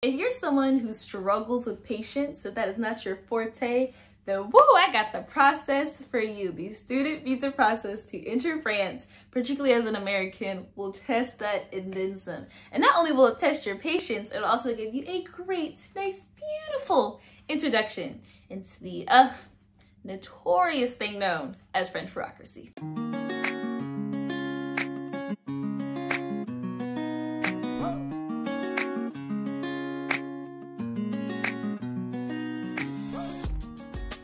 If you're someone who struggles with patience, if that is not your forte, then woo, I got the process for you. The student visa process to enter France, particularly as an American, will test that and then some. And not only will it test your patience, it'll also give you a great, nice, beautiful introduction into the notorious thing known as French bureaucracy.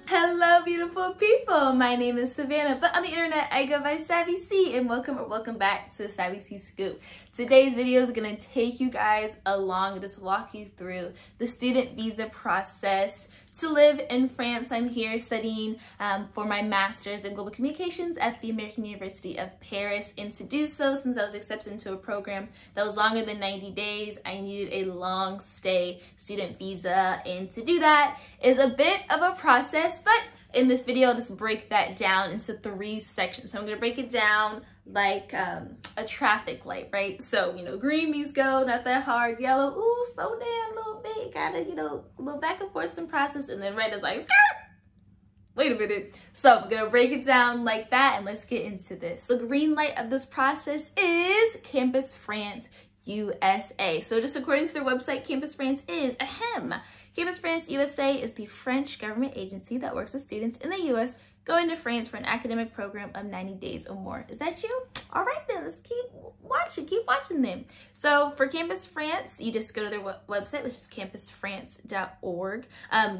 Hello beautiful people, my name is Savannah, but on the internet I go by Savvy C, and welcome back to Savvy C Scoop. Today's video is going to take you guys along and just walk you through the student visa process to live in France. I'm here studying for my master's in global communications at the American University of Paris, and to do so, since I was accepted into a program that was longer than 90 days, I needed a long stay student visa, and to do that is a bit of a process, but in this video I'll just break that down into 3 sections. So I'm going to break it down like a traffic light, right? So, you know, green means go, not that hard. Yellow, ooh, slow down a little bit, gotta, you know, a little back and forth, some process. And then red is like, skirt. Wait a minute. So I'm gonna break it down like that, and let's get into this. The green light of this process is Campus France USA. So just according to their website, Campus France is Campus France USA is the French government agency that works with students in the US going to France for an academic program of 90 days or more. Is that you? All right then, let's keep watching them. So for Campus France, you just go to their website, which is campusfrance.org.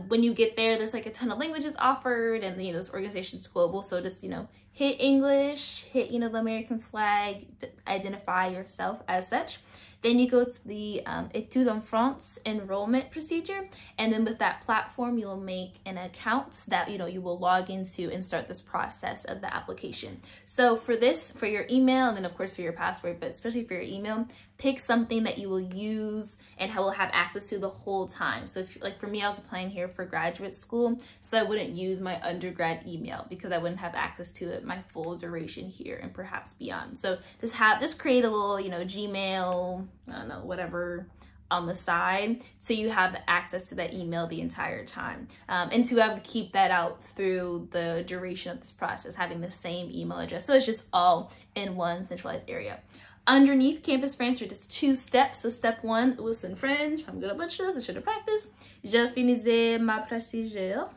When you get there, there's like a ton of languages offered, and you know, this organization's global, so just, you know, hit English, hit, you know, the American flag, identify yourself as such. Then you go to the Études en France enrollment procedure, and then with that platform, you will make an account that, you know, you will log into and start this process of the application. So for this, for your email, and then of course for your password, but especially for your email, pick something that you will use and will have access to the whole time. So if, like for me, I was applying here for graduate school, so I wouldn't use my undergrad email because I wouldn't have access to it my full duration here and perhaps beyond. So just create a little, you know, Gmail, I don't know, whatever on the side, so you have access to that email the entire time, and to have to keep that out through the duration of this process, having the same email address. So it's just all in one centralized area. Underneath Campus France are just 2 steps. So step 1 was in French. I'm gonna butcher this, I should have practiced. Je finisais ma procédure.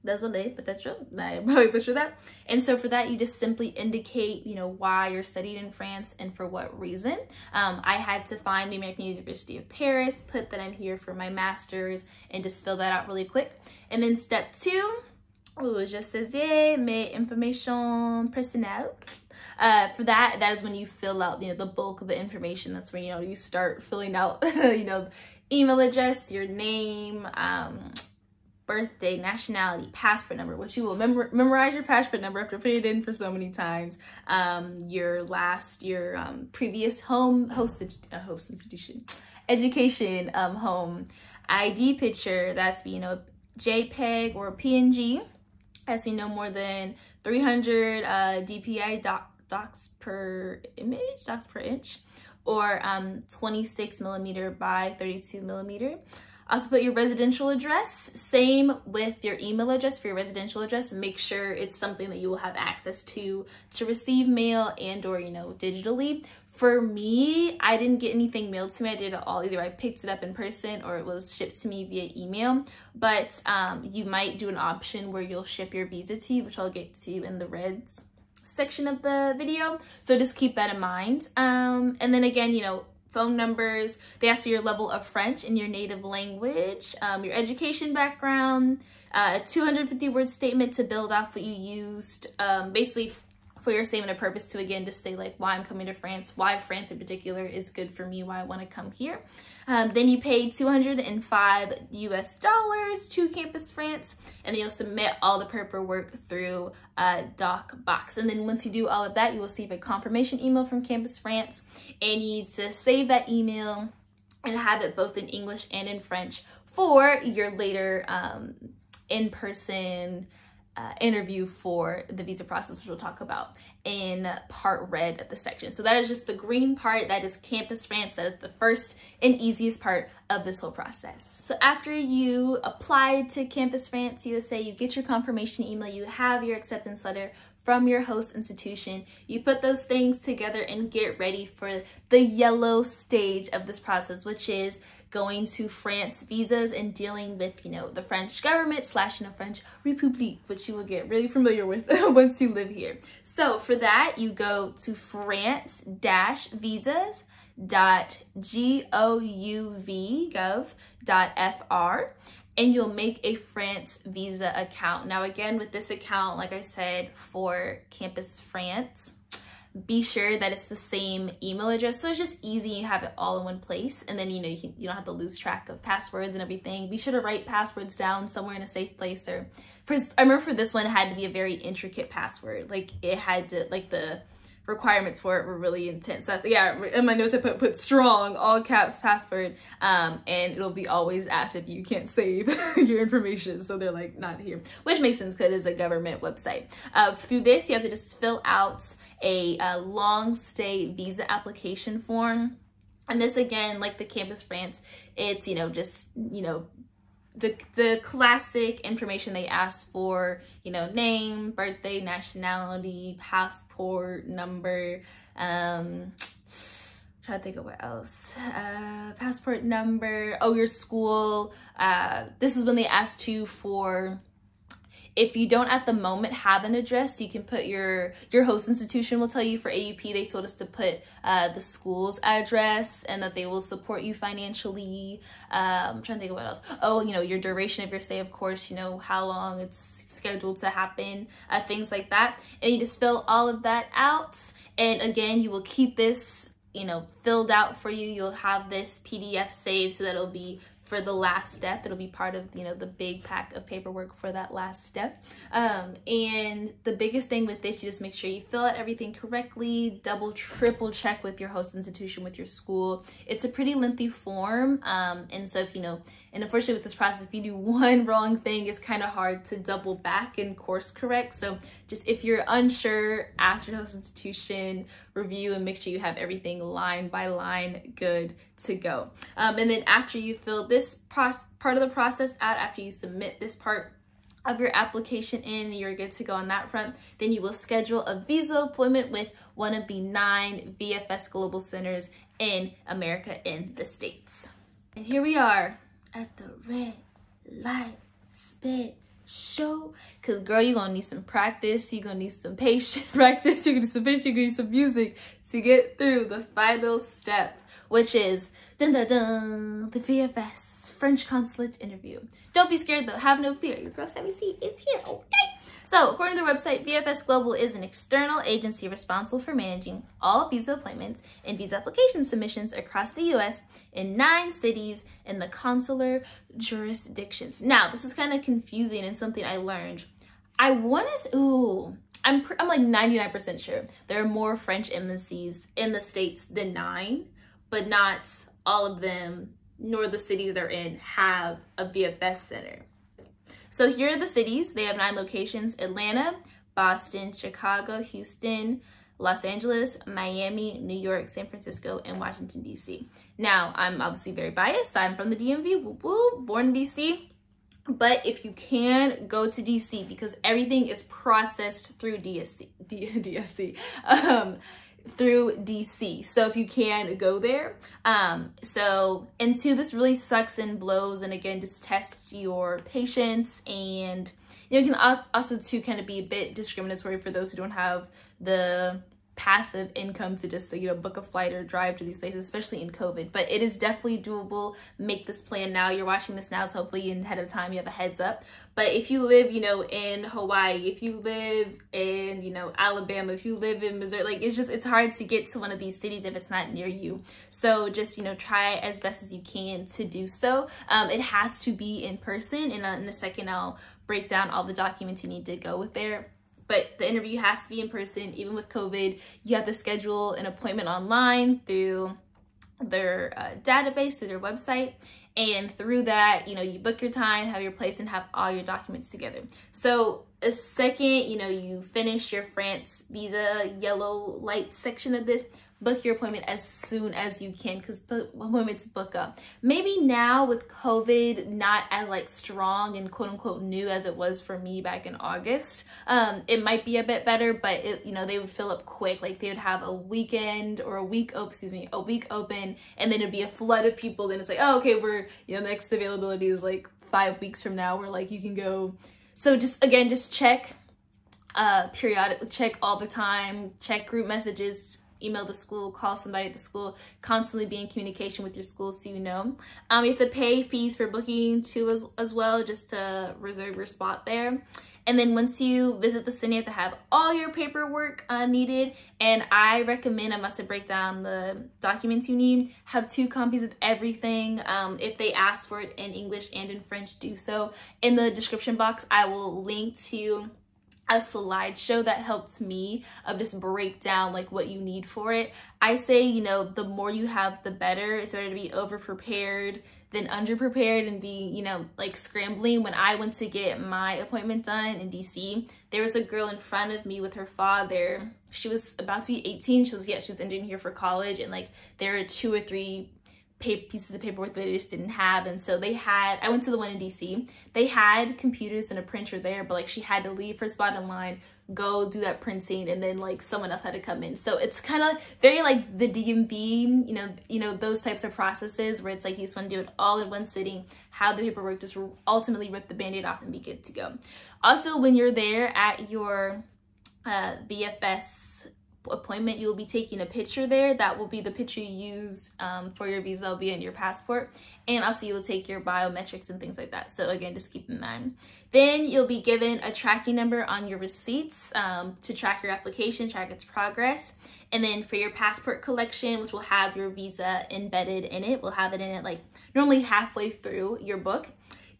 Désolé, peut-être, I probably butchered that. And so for that, you just simply indicate, you know, why you're studying in France and for what reason. I had to find the American University of Paris, put that I'm here for my master's, and just fill that out really quick. And then step 2, je saisis mes informations personnelles. For that is when you fill out, you know, the bulk of the information. That's when, you know, you start filling out, you know, email address, your name, birthday, nationality, passport number, which you will memorize your passport number after putting it in for so many times. Your previous education home ID picture, that's, you know, JPEG or PNG, has to be no more than 300 DPI docs per inch, or 26 millimeter by 32 millimeter. Also put your residential address, same with your email address for your residential address, and make sure it's something that you will have access to receive mail and or, you know, digitally. For me, I didn't get anything mailed to me. I did it all, either I picked it up in person or it was shipped to me via email. But you might do an option where you'll ship your visa to you, which I'll get to in the reds section of the video. So just keep that in mind. And then again, you know, phone numbers, they ask you your level of French in your native language, your education background, a 250-word statement to build off what you used, basically for your statement of purpose, to again just say like why I'm coming to France, why France in particular is good for me, why I want to come here. Then you pay $205 US to Campus France, and then you'll submit all the paperwork through DocBox. And then once you do all of that, you will receive a confirmation email from Campus France, and you need to save that email and have it both in English and in French for your later in-person interview for the visa process, which we'll talk about in part red of the section. So that is just the green part. That is Campus France. That is the first and easiest part of this whole process. So after you apply to Campus France USA, you get your confirmation email, you have your acceptance letter from your host institution, you put those things together and get ready for the yellow stage of this process, which is going to France visas and dealing with, the French government / French République, which you will get really familiar with once you live here. So for that, you go to France-Visas.gouv.fr and you'll make a France visa account. Now again, with this account, like I said, for Campus France, be sure that it's the same email address, so it's just easy. You have it all in one place, and then you don't have to lose track of passwords and everything. Be sure to write passwords down somewhere in a safe place. Or I remember for this one, it had to be a very intricate password. Like it had to, the requirements for it were really intense. So yeah, in my notes I put strong, all caps password, and it'll be always asked if you can't save your information, so they're like not here, which makes sense because it is a government website. Through this, you have to just fill out a long stay visa application form, and this again, like the Campus France, it's the classic information they ask for, name, birthday, nationality, passport number, trying to think of what else, passport number, your school. This is when they asked you for, if you don't at the moment have an address, you can put your host institution will tell you. For AUP, they told us to put the school's address and that they will support you financially. I'm trying to think of what else. Your duration of your stay, of course, how long it's scheduled to happen, things like that. And you just fill all of that out. And again, you will keep this, filled out for you. You'll have this PDF saved so that it'll be for the last step. It'll be part of, the big pack of paperwork for that last step. And the biggest thing with this, you just make sure you fill out everything correctly, double, triple check with your host institution, with your school. It's a pretty lengthy form. And so if, and unfortunately with this process, if you do one wrong thing, it's kind of hard to double back and course correct. So just if you're unsure, ask your host institution, review, and make sure you have everything line by line good to go. And then after you fill this part of the process out, after you submit this part of your application in, you're good to go on that front, then you will schedule a visa appointment with one of the 9 VFS global centers in America, in the States. And here we are at the red light spit show, because girl, you're gonna need some practice, you're gonna need some patient practice, you're gonna need some patience, you're gonna need some music to get through the final step, which is dun, dun, dun, the VFS French consulate interview. Don't be scared though, have no fear, your girl Savvy C is here, okay? So according to the website, VFS Global is an external agency responsible for managing all visa appointments and visa application submissions across the US in 9 cities in the consular jurisdictions. Now, this is kind of confusing and something I learned. I'm like 99% sure there are more French embassies in the States than 9, but not all of them, nor the cities they're in, have a VFS center. So here are the cities. They have 9 locations: Atlanta, Boston, Chicago, Houston, Los Angeles, Miami, New York, San Francisco, and Washington, D.C. Now, I'm obviously very biased. I'm from the DMV, woo woo, born in D.C. But if you can, go to DC, because everything is processed through through DC. So if you can, go there. And two, this really sucks and blows, and again, just tests your patience, and it can also too kind of be a bit discriminatory for those who don't have the passive income to just book a flight or drive to these places, especially in COVID. But it is definitely doable. Make this plan now. You're watching this now, so hopefully ahead of time you have a heads up. But if you live in Hawaii, if you live in Alabama, if you live in Missouri, it's hard to get to one of these cities if it's not near you. So just try as best as you can to do so. It has to be in person, and in a second I'll break down all the documents you need to go with there. But the interview has to be in person. Even with COVID, you have to schedule an appointment online through their database, through their website. And through that, you know, you book your time, have your place, and have all your documents together. So a second, you know, you finish your France visa yellow light section of this, book your appointment as soon as you can, because appointments book up. Maybe now with COVID not as like strong and quote unquote new as it was for me back in August, it might be a bit better, but it, you know, they would fill up quick. Like they would have a weekend or a week open, and then it'd be a flood of people. Then it's like, oh, okay, we're, you know, next availability is like 5 weeks from now, where like you can go. So just again, just check periodically, check all the time, check group messages, email the school, call somebody at the school, constantly be in communication with your school so you know. You have to pay fees for booking too as well, just to reserve your spot there. And then once you visit the center, you have to have all your paperwork needed. And I recommend, I'm about to break down the documents you need, have 2 copies of everything. If they ask for it in English and in French, do so. In the description box, I will link to a slideshow that helped me of just break down like what you need for it. I say, you know, the more you have, the better. It's better to be over prepared than under prepared and be, you know, like scrambling. When I went to get my appointment done in DC, there was a girl in front of me with her father. She was about to be 18. She was entering here for college, and like there were 2 or 3 pieces of paperwork that they just didn't have. And so they had, I went to the one in DC, they had computers and a printer there, but like she had to leave her spot in line, go do that printing, and then like someone else had to come in. So it's kind of very like the DMV, you know, those types of processes where it's like you just want to do it all in one sitting, have the paperwork, just ultimately rip the band-aid off and be good to go. Also, when you're there at your VFS appointment, you'll be taking a picture there. That will be the picture you use for your visa. That'll be in your passport, and also you will take your biometrics and things like that. So again, just keep in mind. Then you'll be given a tracking number on your receipts to track your application, track its progress. And then for your passport collection, which will have your visa embedded in it, we'll have it in it like normally halfway through your book.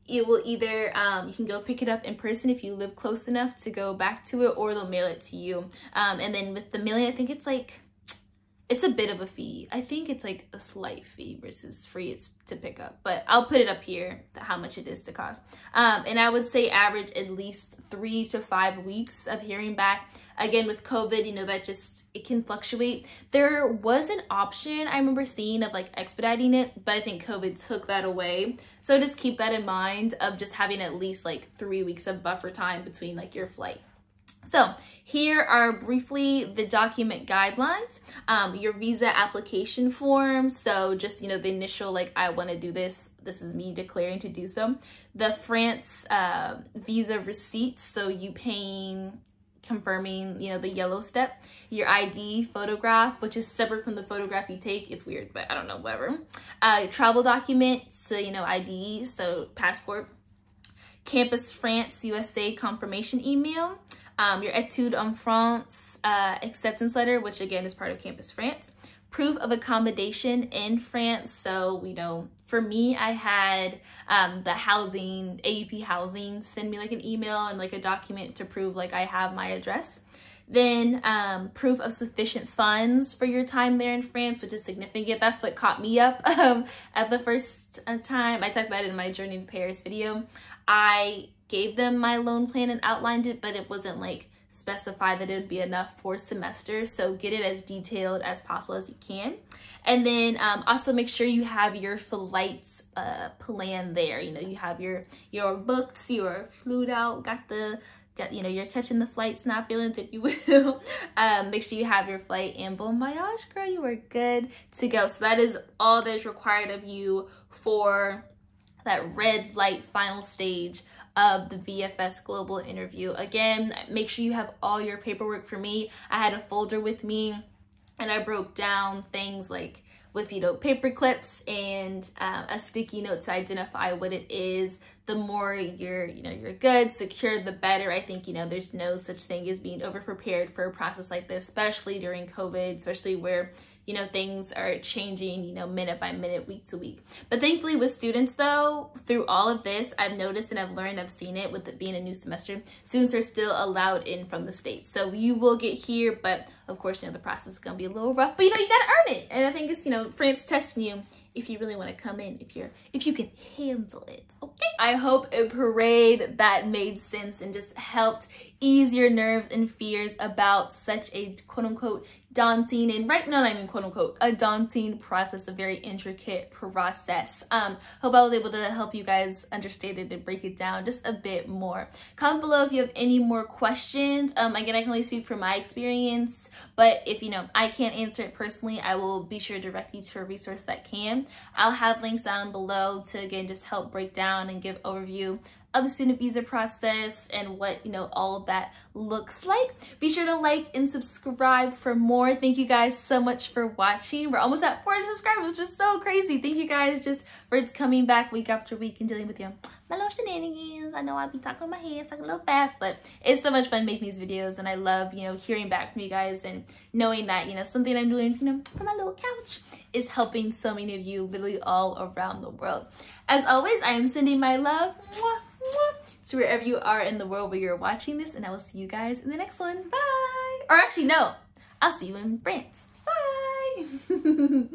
It will either, you can go pick it up in person if you live close enough to go back to it, or they'll mail it to you. And then with the mailing, I think it's like, it's a bit of a fee. I think it's like a slight fee versus free to pick up, but I'll put it up here, how much it is to cost. And I would say average at least 3 to 5 weeks of hearing back. Again, with COVID, you know, that just, it can fluctuate. There was an option I remember seeing of like expediting it, but I think COVID took that away. So just keep that in mind of just having at least like 3 weeks of buffer time between like your flight. So here are briefly the document guidelines, your visa application form. So just, you know, the initial, like, I want to do this. This is me declaring to do so. The France visa receipts. So you paying, confirming, you know, the yellow step. Your ID photograph, which is separate from the photograph you take. It's weird, but I don't know, whatever. Travel document. So, you know, ID, so passport. Campus France USA confirmation email. Your Études en France acceptance letter, which again is part of Campus France. Proof of accommodation in France. So, you know, for me, I had the housing, AUP housing, send me like an email and like a document to prove like I have my address. Then proof of sufficient funds for your time there in France, which is significant. That's what caught me up at the first time. I talked about it in my Journey to Paris video. I gave them my loan plan and outlined it, but it wasn't like specified that it would be enough for semesters. So get it as detailed as possible as you can. And then also make sure you have your flights plan there. You know, you have your books, your flued out, you know, you're catching the flight snapulence, if you will. Make sure you have your flight, and bon voyage, girl, you are good to go. So that is all that is required of you for that red light final stage of the VFS global interview. Again, make sure you have all your paperwork. For me, I had a folder with me and I broke down things like with, you know, paper clips and a sticky note to identify what it is. The more you're good, secure, the better. I think, you know, there's no such thing as being over prepared for a process like this, especially during COVID, especially where, you know, things are changing, you know, minute by minute, week to week. But thankfully with students though, through all of this, I've noticed and I've learned, I've seen it with it being a new semester, students are still allowed in from the States. So you will get here, but of course, you know, the process is gonna be a little rough, but you know, you gotta earn it. And I think it's, you know, France testing you if you really want to come in, if you can handle it, okay? I hope a parade that made sense and just helped ease your nerves and fears about such a quote-unquote daunting, and right now I mean quote-unquote, a daunting process, a very intricate process. Hope I was able to help you guys understand it and break it down just a bit more. Comment below if you have any more questions. Again, I can only speak from my experience, but if I can't answer it personally, I will be sure to direct you to a resource that can. I'll have links down below to again just help break down and give overview of the student visa process and what all of that looks like. Be sure to like and subscribe for more. Thank you guys so much for watching. We're almost at 400 subscribers, just so crazy. Thank you guys just for coming back week after week and dealing with my little shenanigans. I know I be talking with my hands, talking a little fast, but it's so much fun making these videos, and I love hearing back from you guys and knowing that something I'm doing from my little couch is helping so many of you literally all around the world. As always, I am sending my love to wherever you are in the world where you're watching this, and I will see you guys in the next one. Bye. Or actually, no, I'll see you in France. Bye.